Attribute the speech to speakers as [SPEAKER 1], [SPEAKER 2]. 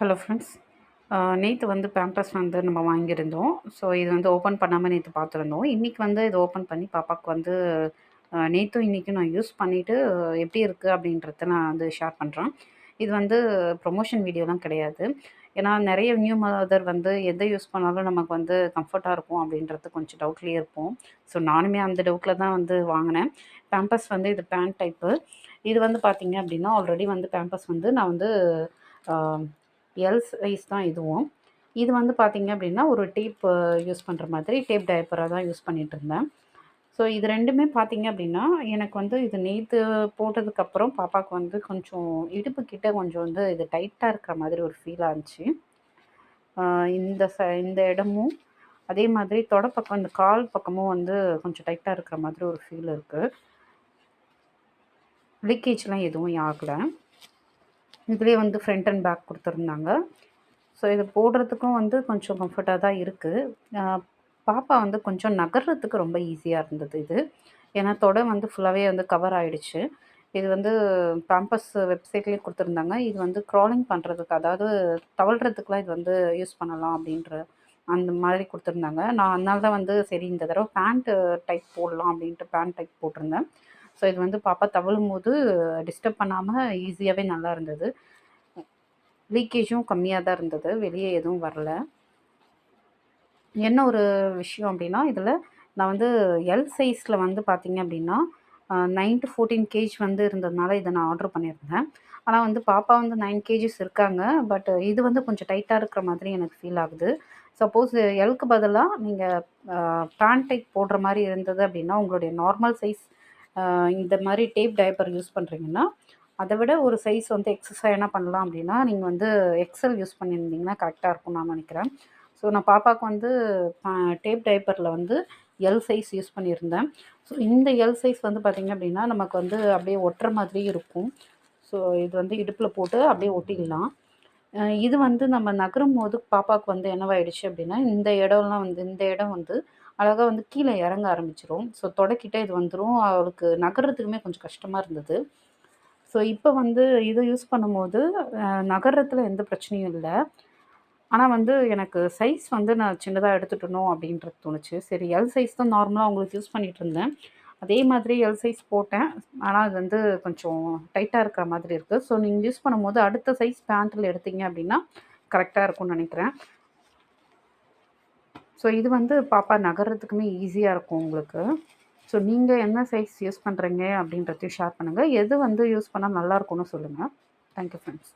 [SPEAKER 1] Hello friends. நேற்று வந்து Pampers வந்து நம்ம வாங்கியிருந்தோம். ஸோ இது வந்து ஓப்பன் பண்ணாமல் நேற்று பார்த்துருந்தோம். இன்றைக்கி வந்து இதை ஓப்பன் பண்ணி பாப்பாவுக்கு வந்து நேற்றும் இன்றைக்கும் நான் யூஸ் பண்ணிவிட்டு எப்படி இருக்குது அப்படின்றத நான் வந்து ஷேர் பண்ணுறேன். இது வந்து ப்ரொமோஷன் வீடியோலாம் கிடையாது. ஏன்னா நிறைய நியூ மதர் வந்து எதை யூஸ் பண்ணாலும் நமக்கு வந்து கம்ஃபர்ட்டாக இருக்கும் அப்படின்றது கொஞ்சம் டவுட்லேயே இருப்போம். ஸோ நானுமே அந்த டவுட்டில் தான் வந்து வாங்கினேன். பேம்பர்ஸ் வந்து இது பேண்ட் டைப்பு. இது வந்து பார்த்தீங்க அப்படின்னா ஆல்ரெடி வந்து பேம்பர்ஸ் வந்து நான் வந்து எல் சைஸ் தான் இதுவும். இது வந்து பார்த்தீங்க அப்படின்னா, ஒரு டேப் யூஸ் பண்ணுற மாதிரி டேப் டயப்பரா தான் யூஸ் பண்ணிட்டுருந்தேன். ஸோ இது 2மே பார்த்தீங்க அப்படின்னா, எனக்கு வந்து இது நேத்து போட்டதுக்கப்புறம் பாப்பாவுக்கு வந்து கொஞ்சம் இடுப்பு கிட்ட கொஞ்சம் வந்து இது டைட்டா இருக்கிற மாதிரி ஒரு ஃபீலா இருந்துச்சு. அ இந்த இடமும், அதே மாதிரி தொட பக்கம் இந்த கால் பக்கமும் வந்து கொஞ்சம் டைட்டா இருக்கிற மாதிரி ஒரு ஃபீல் இருக்கு. லீக்கேஜ்லாம் எதுவும் ஆகல. இதுலயே வந்து ஃப்ரண்ட் அண்ட் பேக் குடுத்துருந்தாங்க. ஸோ இது போடுறதுக்கும் வந்து கொஞ்சம் கம்ஃபர்ட்டா தான் இருக்குது. அ பாப்பா வந்து கொஞ்சம் நகர்றதுக்கு ரொம்ப ஈஸியா இருந்தது இது. ஏன்னா தொடை வந்து ஃபுல்லாவே வந்து கவர் ஆயிடுச்சு. இது வந்து பேம்பர்ஸ் வெப்சைட்லேயே குடுத்துருந்தாங்க. இது வந்து க்ராலிங் பண்ணுறதுக்கு, அதாவது தவழ்றதுக்குலாம் இது வந்து யூஸ் பண்ணலாம் அப்படின்ற அந்த மாதிரி குடுத்துருந்தாங்க. நான் அதனால தான் வந்து சரி இந்த தடவ பேண்ட் டைப் போடலாம் அப்படின்ட்டு பேண்ட் டைப் போட்டிருந்தேன். ஸோ இது வந்து பாப்பா தவழும்போது டிஸ்டர்ப் பண்ணாம ஈஸியாவே நல்லா இருந்தது. லீக்கேஜும் கம்மியா தான் இருந்தது. வெளிய எதுவும் வரல. என்ன ஒரு விஷயம் அப்டின்னா, இதில நான் வந்து எல் சைஸ்ல வந்து பார்த்தீங்க அப்டின்னா, 9 டூ 14 கேஜ் வந்து இருந்ததுனால இத நான் ஆர்டர் பண்ணியிருந்தேன். ஆனா வந்து பாப்பா வந்து 9 கேஜஸ் இருக்காங்க. பட் இது வந்து கொஞ்சம் டைட்டா இருக்கிற மாதிரி எனக்கு ஃபீல் ஆகுது. சப்போஸ் எல்க்கு பதிலா நீங்க அ பேண்ட் டைப் போடுற மாரி இருந்தது அப்டின்னா, உங்களுடைய நார்மல் சைஸ் இந்த மாரி டேப் டயப்பர் யூஸ் பண்றீங்கன்னா, அத விட ஒரு சைஸ் வந்து எக்ஸஸா என்ன பண்ணலாம் அப்டின்னா, நீங்க வந்து எக்ஸ்எல் யூஸ் பண்ணியிருந்தீங்கன்னா கரெக்ட்டா இருக்கும்னு நான் நெனைக்கிறேன். ஸோ நான் பாப்பாவுக்கு வந்து அ டேப் டயப்பர்ல வந்து எல் சைஸ் யூஸ் பண்ணியிருந்தேன். ஸோ இந்த எல் சைஸ் வந்து பார்த்தீங்க அப்டின்னா, நமக்கு வந்து அப்படியே ஒட்டுற மாதிரி இருக்கும். ஸோ இது வந்து இடுப்புல போட்டு அப்படியே ஒட்டிக்கலாம். இது வந்து நம்ம நகரும்போது பாப்பாவுக்கு வந்து என்னவாயிடுச்சு அப்டின்னா, இந்த இடம் வந்து அழகா வந்து கீழ இறங்க ஆரம்பிச்சுரும். ஸோ தொடைக்கிட்ட இது வந்துரும். அவளுக்கு நகர்றதுக்குமே கொஞ்சம் கஷ்டமா இருந்தது. ஸோ இப்ப வந்து இத யூஸ் பண்ணும்போது நகர்றதுல எந்த பிரச்சனையும் இல்ல. ஆனா வந்து எனக்கு சைஸ் வந்து நான் சின்னதா எடுத்துட்டனோ அப்டின்றது தோணுச்சு. சரி எல் சைஸ் தான் நார்மலா அவங்களுக்கு யூஸ் பண்ணிட்டுருந்தேன். அதே மாதிரி எல் சைஸ் போட்டேன். ஆனா அது வந்து கொஞ்சம் டைட்டா இருக்கிற மாதிரி இருக்கு. ஸோ நீங்க யூஸ் பண்ணும்போது அடுத்த சைஸ் பேண்ட்ல எடுத்தீங்க அப்டின்னா, கரெக்ட்டா இருக்கும்னு நெனைக்கிறேன். ஸோ இது வந்து பாப்பா நகர்றதுக்குமே ஈஸியா இருக்கும் உங்களுக்கு. ஸோ நீங்க என்ன சைஸ் யூஸ் பண்றீங்க அப்டின்றதையும் ஷேர் பண்ணுங்க. எது வந்து யூஸ் பண்ணா நல்லாருக்கும்னு சொல்லுங்க. Thank you friends.